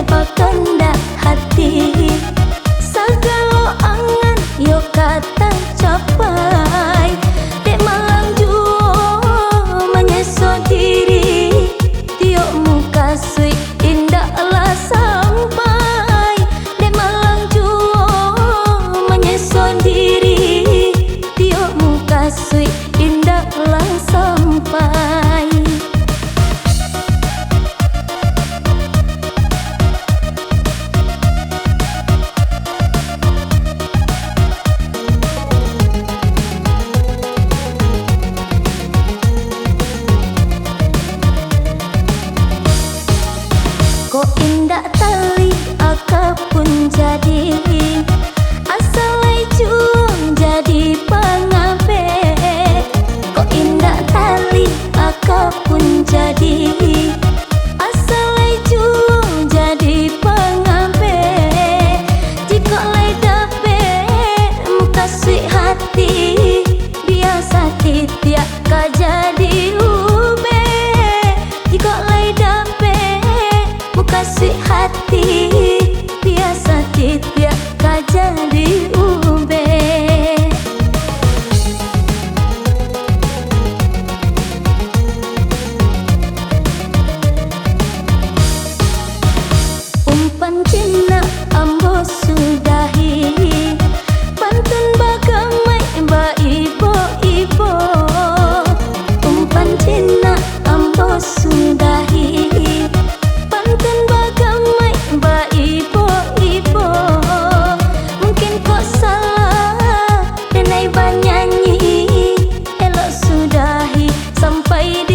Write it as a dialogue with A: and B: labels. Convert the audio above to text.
A: pakendak hati segala angan yo kata capai dek malang juo menyeso diri tiok muka sui indah lah sampai dek malang juo menyeso diri tiok muka sui indah lah sampai. Kok indah tali akak pun jadi asalai juang jadi pengabe. Kok indah tali akak pun jadi asalai juang jadi pengabe. Jika lay dape muka sweet hati biasa tiap ka jadi ube. Jika lay dape kasih hati biasa tiap jadi ube. Umpan cina ambo sudahi pantun bagamai ba ibo-ibo. Umpan cina ambo sudahi pantun bagamai ba ibo-ibo. Mungkin kok salah denai banyanyi elok sudahi sampai